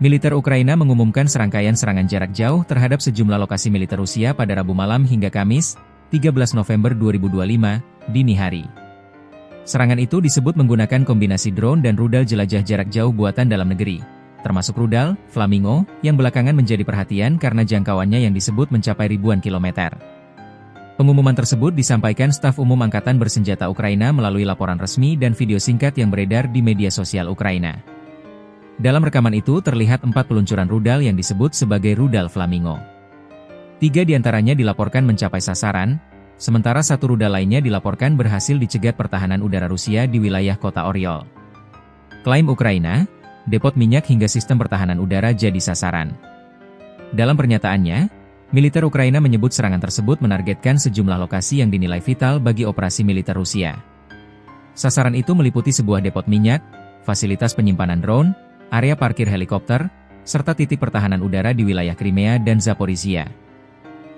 Militer Ukraina mengumumkan serangkaian serangan jarak jauh terhadap sejumlah lokasi militer Rusia pada Rabu malam hingga Kamis, 13 November 2025, dini hari. Serangan itu disebut menggunakan kombinasi drone dan rudal jelajah jarak jauh buatan dalam negeri, termasuk rudal Flamingo, yang belakangan menjadi perhatian karena jangkauannya yang disebut mencapai ribuan kilometer. Pengumuman tersebut disampaikan Staf Umum Angkatan Bersenjata Ukraina melalui laporan resmi dan video singkat yang beredar di media sosial Ukraina. Dalam rekaman itu terlihat 4 peluncuran rudal yang disebut sebagai rudal Flamingo. 3 diantaranya dilaporkan mencapai sasaran, sementara 1 rudal lainnya dilaporkan berhasil dicegat pertahanan udara Rusia di wilayah kota Oryol. Klaim Ukraina, depot minyak hingga sistem pertahanan udara jadi sasaran. Dalam pernyataannya, militer Ukraina menyebut serangan tersebut menargetkan sejumlah lokasi yang dinilai vital bagi operasi militer Rusia. Sasaran itu meliputi sebuah depot minyak, fasilitas penyimpanan drone, area parkir helikopter, serta titik pertahanan udara di wilayah Crimea dan Zaporizhia.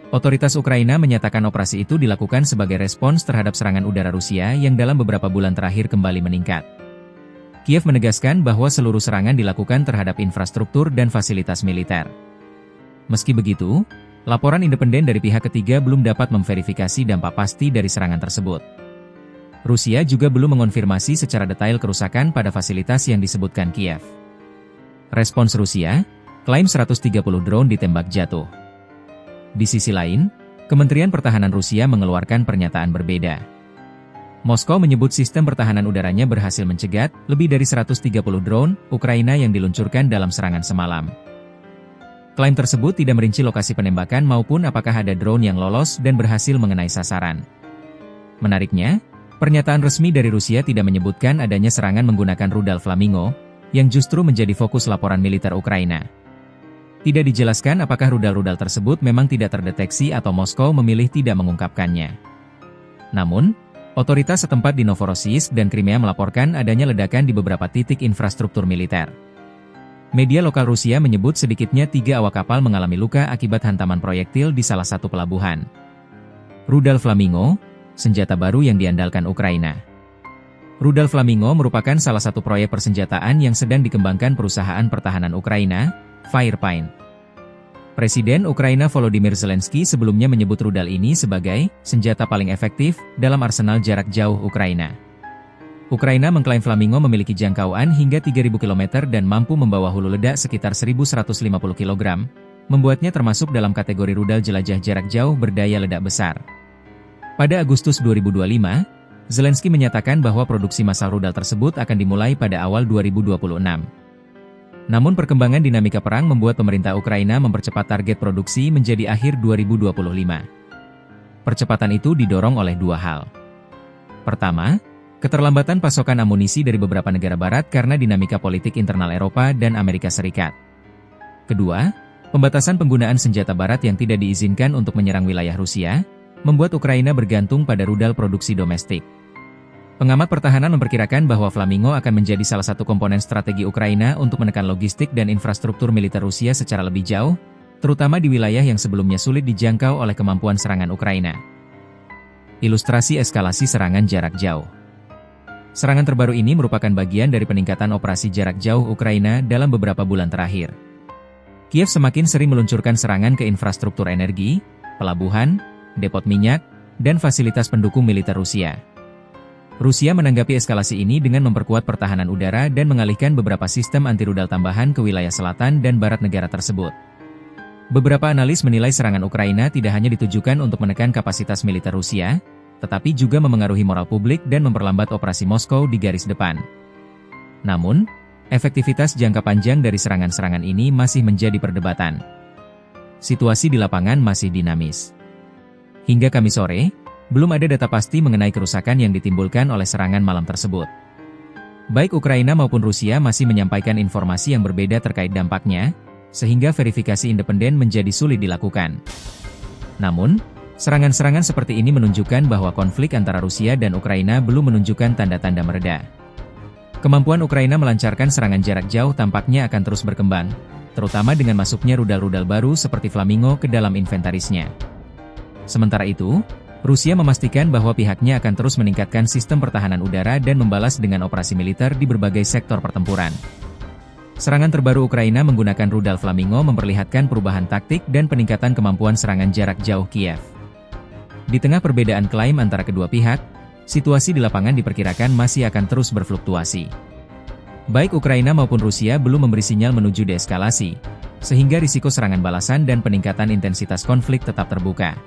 Otoritas Ukraina menyatakan operasi itu dilakukan sebagai respons terhadap serangan udara Rusia yang dalam beberapa bulan terakhir kembali meningkat. Kiev menegaskan bahwa seluruh serangan dilakukan terhadap infrastruktur dan fasilitas militer. Meski begitu, laporan independen dari pihak ketiga belum dapat memverifikasi dampak pasti dari serangan tersebut. Rusia juga belum mengonfirmasi secara detail kerusakan pada fasilitas yang disebutkan Kiev. Respons Rusia, klaim 130 drone ditembak jatuh. Di sisi lain, Kementerian Pertahanan Rusia mengeluarkan pernyataan berbeda. Moskow menyebut sistem pertahanan udaranya berhasil mencegat lebih dari 130 drone Ukraina yang diluncurkan dalam serangan semalam. Klaim tersebut tidak merinci lokasi penembakan maupun apakah ada drone yang lolos dan berhasil mengenai sasaran. Menariknya, pernyataan resmi dari Rusia tidak menyebutkan adanya serangan menggunakan rudal Flamingo, yang justru menjadi fokus laporan militer Ukraina. Tidak dijelaskan apakah rudal-rudal tersebut memang tidak terdeteksi atau Moskow memilih tidak mengungkapkannya. Namun, otoritas setempat di Novorossiysk dan Crimea melaporkan adanya ledakan di beberapa titik infrastruktur militer. Media lokal Rusia menyebut sedikitnya 3 awak kapal mengalami luka akibat hantaman proyektil di salah satu pelabuhan. Rudal Flamingo, senjata baru yang diandalkan Ukraina. Rudal Flamingo merupakan salah satu proyek persenjataan yang sedang dikembangkan perusahaan pertahanan Ukraina, Firepine. Presiden Ukraina Volodymyr Zelensky sebelumnya menyebut rudal ini sebagai senjata paling efektif dalam arsenal jarak jauh Ukraina. Ukraina mengklaim Flamingo memiliki jangkauan hingga 3.000 km dan mampu membawa hulu ledak sekitar 1.150 kg, membuatnya termasuk dalam kategori rudal jelajah jarak jauh berdaya ledak besar. Pada Agustus 2025, Zelensky menyatakan bahwa produksi massal rudal tersebut akan dimulai pada awal 2026. Namun perkembangan dinamika perang membuat pemerintah Ukraina mempercepat target produksi menjadi akhir 2025. Percepatan itu didorong oleh 2 hal. Pertama, keterlambatan pasokan amunisi dari beberapa negara barat karena dinamika politik internal Eropa dan Amerika Serikat. Kedua, pembatasan penggunaan senjata barat yang tidak diizinkan untuk menyerang wilayah Rusia, membuat Ukraina bergantung pada rudal produksi domestik. Pengamat pertahanan memperkirakan bahwa Flamingo akan menjadi salah satu komponen strategi Ukraina untuk menekan logistik dan infrastruktur militer Rusia secara lebih jauh, terutama di wilayah yang sebelumnya sulit dijangkau oleh kemampuan serangan Ukraina. Ilustrasi eskalasi serangan jarak jauh. Serangan terbaru ini merupakan bagian dari peningkatan operasi jarak jauh Ukraina dalam beberapa bulan terakhir. Kiev semakin sering meluncurkan serangan ke infrastruktur energi, pelabuhan, depot minyak, dan fasilitas pendukung militer Rusia. Rusia menanggapi eskalasi ini dengan memperkuat pertahanan udara dan mengalihkan beberapa sistem anti-rudal tambahan ke wilayah selatan dan barat negara tersebut. Beberapa analis menilai serangan Ukraina tidak hanya ditujukan untuk menekan kapasitas militer Rusia, tetapi juga memengaruhi moral publik dan memperlambat operasi Moskow di garis depan. Namun, efektivitas jangka panjang dari serangan-serangan ini masih menjadi perdebatan. Situasi di lapangan masih dinamis. Hingga Kamis sore, belum ada data pasti mengenai kerusakan yang ditimbulkan oleh serangan malam tersebut. Baik Ukraina maupun Rusia masih menyampaikan informasi yang berbeda terkait dampaknya, sehingga verifikasi independen menjadi sulit dilakukan. Namun, serangan-serangan seperti ini menunjukkan bahwa konflik antara Rusia dan Ukraina belum menunjukkan tanda-tanda mereda. Kemampuan Ukraina melancarkan serangan jarak jauh tampaknya akan terus berkembang, terutama dengan masuknya rudal-rudal baru seperti Flamingo ke dalam inventarisnya. Sementara itu, Rusia memastikan bahwa pihaknya akan terus meningkatkan sistem pertahanan udara dan membalas dengan operasi militer di berbagai sektor pertempuran. Serangan terbaru Ukraina menggunakan rudal Flamingo memperlihatkan perubahan taktik dan peningkatan kemampuan serangan jarak jauh Kiev. Di tengah perbedaan klaim antara kedua pihak, situasi di lapangan diperkirakan masih akan terus berfluktuasi. Baik Ukraina maupun Rusia belum memberi sinyal menuju deeskalasi, sehingga risiko serangan balasan dan peningkatan intensitas konflik tetap terbuka.